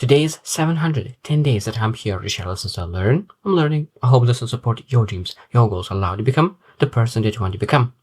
Today's 710 days that I'm here to share lessons I learn. I'm learning. I hope this will support your dreams, your goals, allow you to become the person that you want to become.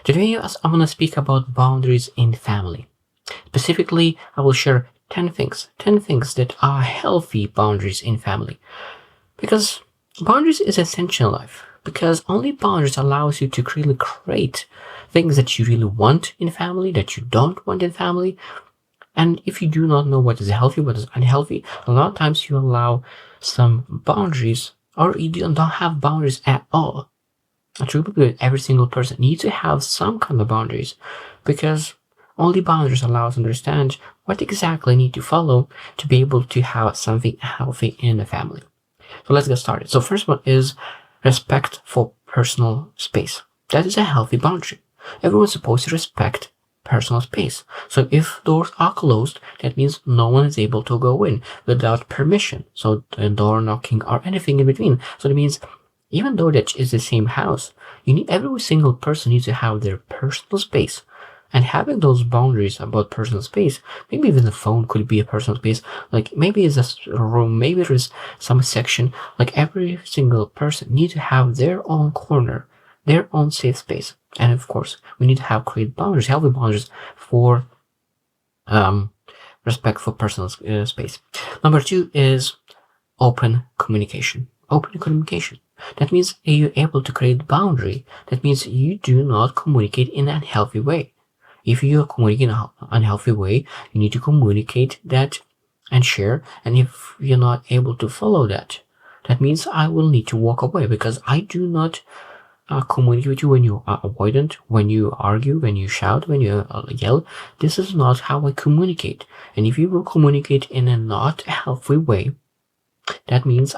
Today, I'm going to speak about boundaries in family. Specifically, I will share 10 things that are healthy boundaries in family. Because boundaries is essential in life. Because only boundaries allows you to really create things that you really want in family, that you don't want in family. And if you do not know what is healthy, what is unhealthy, a lot of times you allow some boundaries, or you don't have boundaries at all. I truly believe every single person needs to have some kind of boundaries, because only boundaries allow us to understand what exactly need to follow to be able to have something healthy in the family. So let's get started. So first one is respect for personal space. That is a healthy boundary. Everyone's supposed to respect personal space. So if doors are closed, that means no one is able to go in without permission. So door knocking or anything in between. So that means even though that is the same house, every single person needs to have their personal space. And having those boundaries about personal space, maybe even the phone could be a personal space. Like maybe it's a room, maybe there is some section. Like every single person needs to have their own corner, their own safe space. And of course, we need to create boundaries, healthy boundaries for respect for personal space. Number 2 is open communication. Open communication. That means you're able to create boundary. That means you do not communicate in an unhealthy way. If you are communicating in an unhealthy way, you need to communicate that and share. And if you're not able to follow that, that means I will need to walk away, because I do not communicate with you when you are avoidant, when you argue, when you shout, when you yell. This is not how I communicate. And if you will communicate in a not healthy way, that means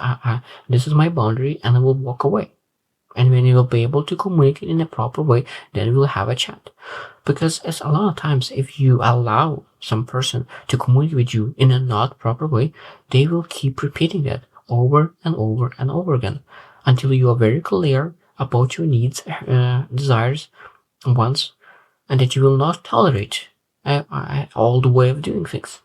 this is my boundary and I will walk away. And when you will be able to communicate in a proper way, then we'll have a chat. Because as a lot of times, if you allow some person to communicate with you in a not proper way, they will keep repeating that over and over and over again until you are very clear about your needs, desires, and wants, and that you will not tolerate all the way of doing things.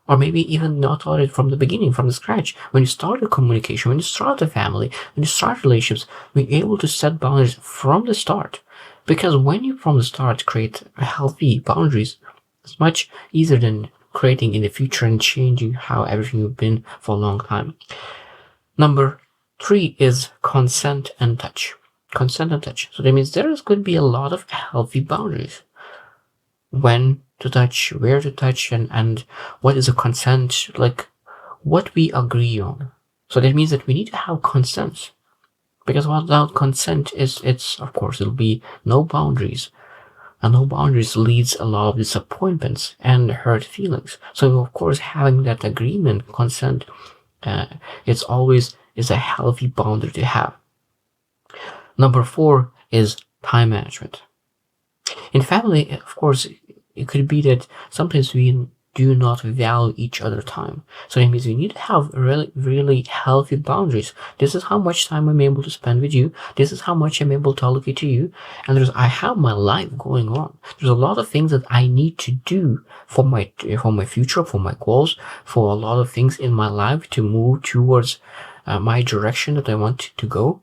Or maybe even not tolerate from the beginning, from the scratch. When you start a communication, when you start a family, when you start relationships, be able to set boundaries from the start. Because when you from the start create healthy boundaries, it's much easier than creating in the future and changing how everything you've been for a long time. Number 3 is consent and touch. Consent and touch. So that means there is going to be a lot of healthy boundaries. When to touch, where to touch, and what is a consent, like what we agree on. So that means that we need to have consent. Because without consent, it's of course it'll be no boundaries. And no boundaries leads a lot of disappointments and hurt feelings. So of course having that agreement, consent, it's always is a healthy boundary to have. Number 4 is time management. In family, of course, it could be that sometimes we do not value each other's time. So that means we need to have really, really healthy boundaries. This is how much time I'm able to spend with you. This is how much I'm able to allocate to you. And I have my life going on. There's a lot of things that I need to do for my future, for my goals, for a lot of things in my life to move towards my direction that I want to go.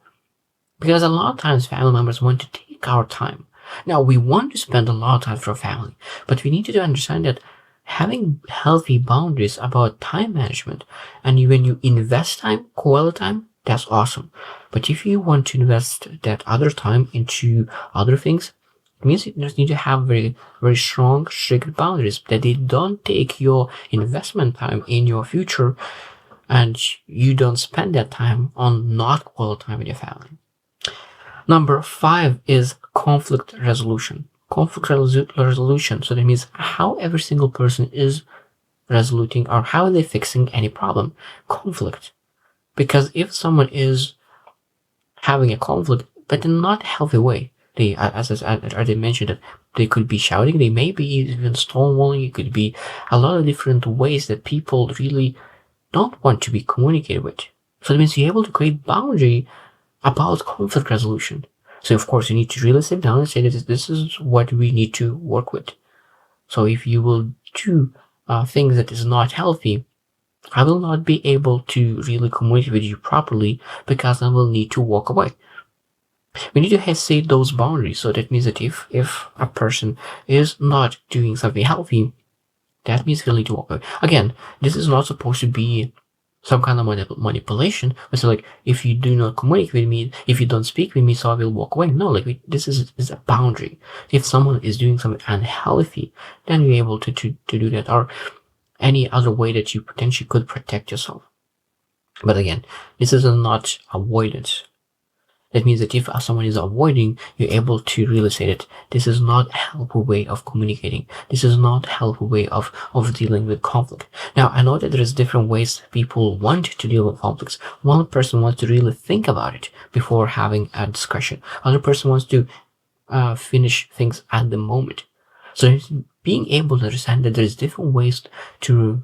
Because a lot of times family members want to take our time. Now, we want to spend a lot of time for our family, but we need to understand that having healthy boundaries about time management, and when you invest time, quality time, that's awesome. But if you want to invest that other time into other things, it means you just need to have very, very strong, strict boundaries that they don't take your investment time in your future and you don't spend that time on not quality time with your family. Number 5 is conflict resolution. Conflict resolution. So that means how every single person is resoluting or how are they fixing any problem. Conflict. Because if someone is having a conflict, but in not a healthy way, they, as I mentioned, that they could be shouting, they may be even stonewalling, it could be a lot of different ways that people really don't want to be communicated with. So that means you're able to create boundary about conflict resolution. So of course you need to really sit down and say that this is what we need to work with. So if you will do things that is not healthy, I will not be able to really communicate with you properly because I will need to walk away. We need to set those boundaries. So that means that if a person is not doing something healthy, that means we'll need to walk away. Again, this is not supposed to be some kind of manipulation. It's like, if you do not communicate with me, if you don't speak with me, so I will walk away. No, like this is a boundary. If someone is doing something unhealthy, then you're able to do that, or any other way that you potentially could protect yourself. But again, this is not avoidance. That means that if someone is avoiding, you're able to really say that this is not a helpful way of communicating. This is not a helpful way of dealing with conflict. Now, I know that there's different ways people want to deal with conflicts. One person wants to really think about it before having a discussion. Other person wants to finish things at the moment. So being able to understand that there's different ways to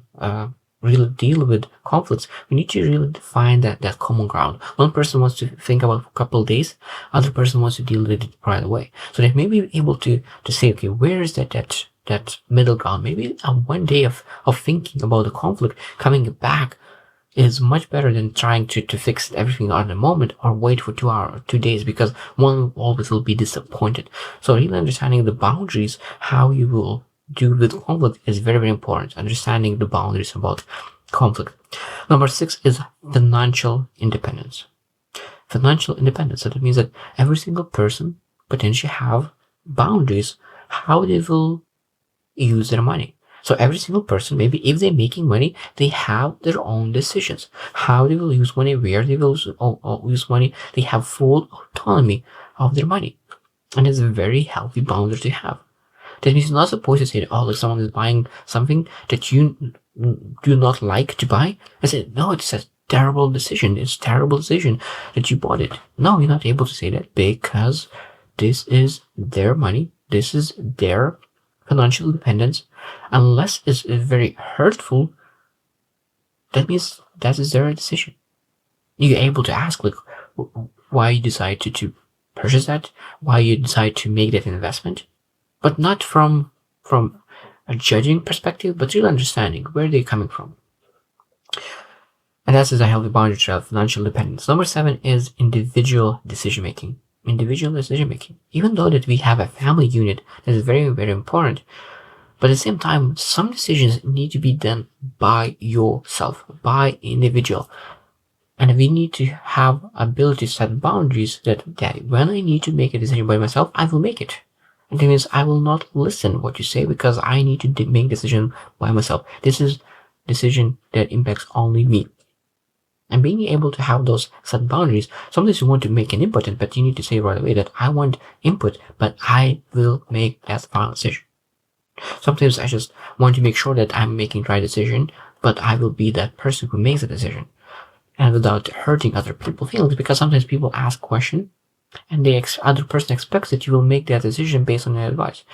really deal with conflicts, we need to really define that common ground. One person wants to think about a couple of days, other person wants to deal with it right away. So they may be able to say, okay, where is that middle ground? Maybe one day of thinking about the conflict, coming back, is much better than trying to fix everything on the moment or wait for 2 hours, 2 days, because one always will be disappointed. So really understanding the boundaries, how you will do with conflict, is very, very important. Understanding the boundaries about conflict. Number 6 is financial independence. Financial independence. So that means that every single person potentially have boundaries how they will use their money. So every single person, maybe if they're making money, they have their own decisions. How they will use money, where they will use money. They have full autonomy of their money. And it's a very healthy boundary to have. That means you're not supposed to say, oh, like someone is buying something that you do not like to buy. I said, no, it's a terrible decision. It's a terrible decision that you bought it. No, you're not able to say that because this is their money. This is their financial independence. Unless it's very hurtful, that means that is their decision. You're able to ask, like, why you decide to purchase that, why you decide to make that investment. But not from a judging perspective, but real understanding where they're coming from. And that is a healthy boundary to have financial independence. Number 7 is individual decision making. Individual decision making. Even though that we have a family unit, that is very, very important. But at the same time, some decisions need to be done by yourself, by individual. And we need to have ability to set boundaries that when I need to make a decision by myself, I will make it. And that means I will not listen what you say because I need to make decision by myself. This is decision that impacts only me. And being able to have those set boundaries, sometimes you want to make an input, but you need to say right away that I want input, but I will make that final decision. Sometimes I just want to make sure that I'm making the right decision, but I will be that person who makes the decision. And without hurting other people's feelings, because sometimes people ask questions, and the other person expects that you will make that decision based on their advice.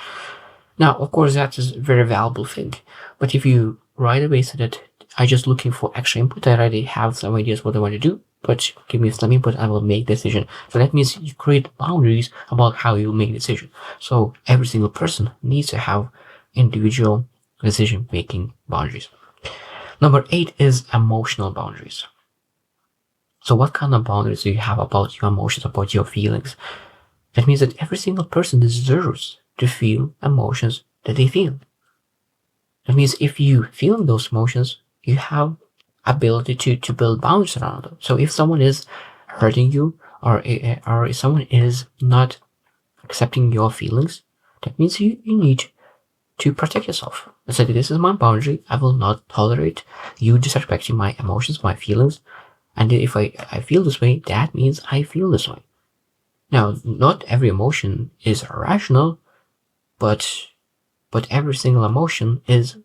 Now, of course, that is a very valuable thing. But if you right away say that I'm just looking for extra input, I already have some ideas what I want to do, but give me some input, I will make the decision. So that means you create boundaries about how you make a decision. So every single person needs to have individual decision-making boundaries. Number 8 is emotional boundaries. So what kind of boundaries do you have about your emotions, about your feelings? That means that every single person deserves to feel emotions that they feel. That means if you feel those emotions, you have ability to build boundaries around them. So if someone is hurting you, or if someone is not accepting your feelings, that means you need to protect yourself. And say, this is my boundary. I will not tolerate you disrespecting my emotions, my feelings. And if I feel this way, that means I feel this way. Now, not every emotion is rational, but every single emotion is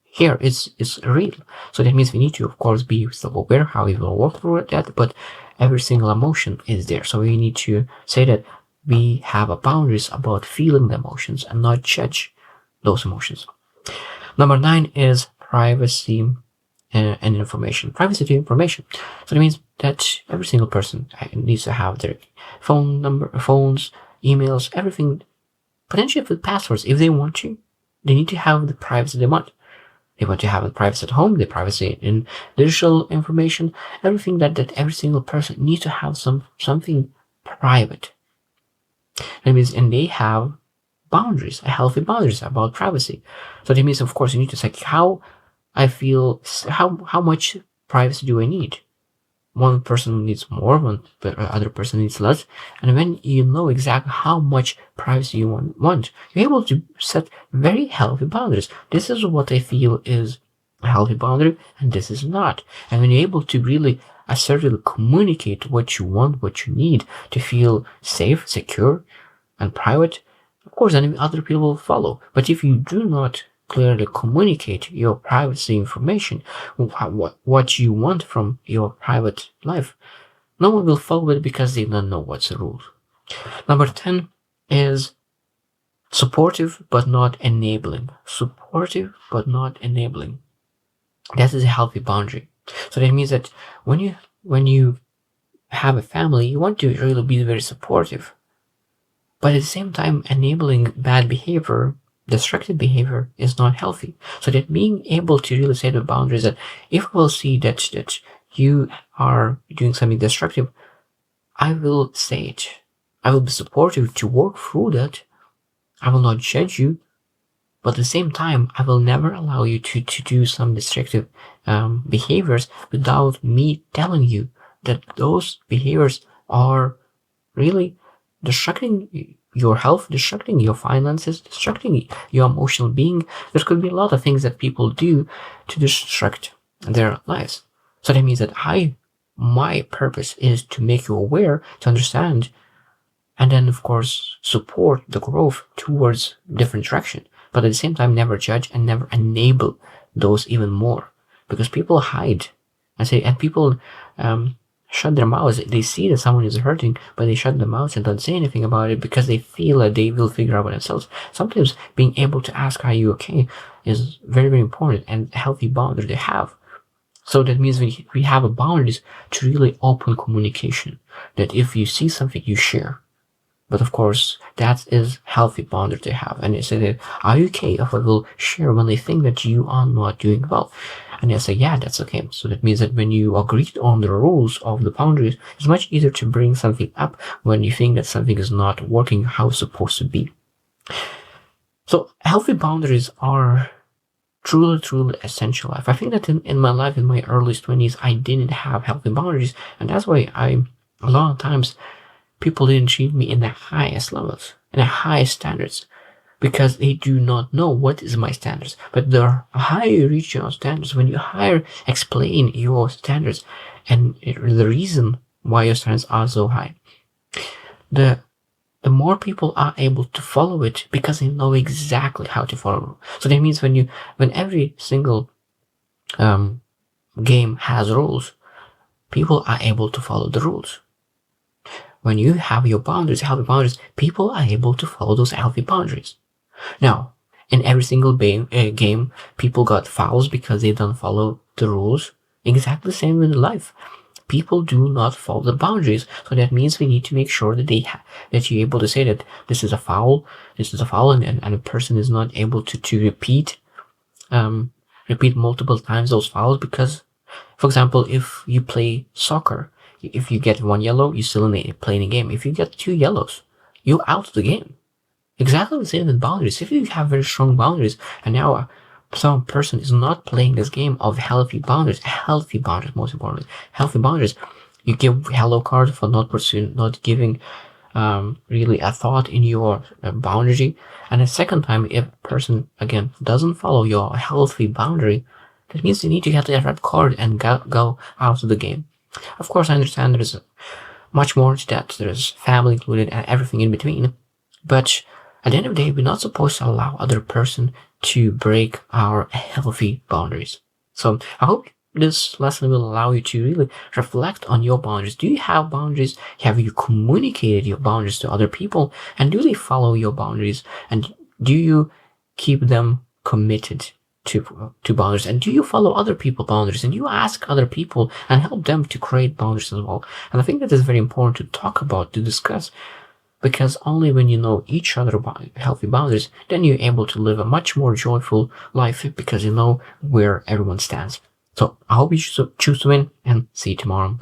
here. It's real. So that means we need to, of course, be self-aware how we will work through that, but every single emotion is there. So we need to say that we have a boundaries about feeling the emotions and not judge those emotions. Number 9 is privacy and information. Privacy to information. So that means that every single person needs to have their phone number, phones, emails, everything, potentially with passwords. If they want to, they need to have the privacy they want. They want to have privacy at home, the privacy in digital information, everything that every single person needs to have something private. That means, and they have boundaries, healthy boundaries about privacy. So that means, of course, you need to say how I feel, how much privacy do I need? One person needs more, one other person needs less. And when you know exactly how much privacy you want, you're able to set very healthy boundaries. This is what I feel is a healthy boundary, and this is not. And when you're able to really assertively communicate what you want, what you need to feel safe, secure, and private, of course, then other people will follow. But if you do not clearly communicate your privacy information, what you want from your private life, no one will follow it because they don't know what's the rules. Number 10 is supportive but not enabling. Supportive but not enabling. That is a healthy boundary. So that means that when you have a family, you want to really be very supportive, but at the same time, enabling bad behavior, destructive behavior, is not healthy. So that being able to really set the boundaries, that if we'll see that you are doing something destructive, I will say it. I will be supportive to work through that. I will not judge you, but at the same time, I will never allow you to do some destructive behaviors without me telling you that those behaviors are really destructing your health, destructing your finances, destructing your emotional being. There could be a lot of things that people do to destruct their lives. So that means that my purpose is to make you aware, to understand, and then of course support the growth towards different direction. But at the same time, never judge and never enable those even more, because people hide and people shut their mouths. They see that someone is hurting, but they shut their mouths and don't say anything about it because they feel that they will figure out by themselves. Sometimes being able to ask, "Are you okay?" is very, very important, and healthy boundaries they have. So that means we have a boundaries to really open communication, that if you see something, you share. But of course, that is healthy boundary to have. And they say that, "Are you okay if I will share when they think that you are not doing well?" And they say, "Yeah, that's okay." So that means that when you agreed on the rules of the boundaries, it's much easier to bring something up when you think that something is not working how it's supposed to be. So healthy boundaries are truly, truly essential life. I think that in my life, in my early 20s, I didn't have healthy boundaries. And that's why a lot of times, people didn't treat me in the highest levels, in the highest standards, because they do not know what is my standards. But the higher you reach your standards, when you higher explain your standards and the reason why your standards are so high, the more people are able to follow it because they know exactly how to follow. So that means when every single game has rules, people are able to follow the rules. When you have your boundaries, healthy boundaries, people are able to follow those healthy boundaries. Now, in every single game, people got fouls because they don't follow the rules. Exactly the same in life. People do not follow the boundaries, so that means we need to make sure that that you're able to say that this is a foul, and a person is not able to repeat multiple times those fouls. Because, for example, if you play soccer, if you get one yellow, you're still playing the game. If you get 2 yellows, you're out of the game. Exactly the same with boundaries. If you have very strong boundaries, and now some person is not playing this game of healthy boundaries, most importantly, healthy boundaries, you give yellow card for not giving really a thought in your boundary. And the second time, if a person again doesn't follow your healthy boundary, that means you need to get the red card and go out of the game. Of course, I understand there is much more to that. There is family included and everything in between. But at the end of the day, we're not supposed to allow other person to break our healthy boundaries. So I hope this lesson will allow you to really reflect on your boundaries. Do you have boundaries? Have you communicated your boundaries to other people? And do they follow your boundaries? And do you keep them committed to boundaries? And do you follow other people's boundaries? And you ask other people and help them to create boundaries as well? And I think that is very important to talk about, to discuss, because only when you know each other about healthy boundaries, then you're able to live a much more joyful life because you know where everyone stands. So I hope you choose to win, and see you tomorrow.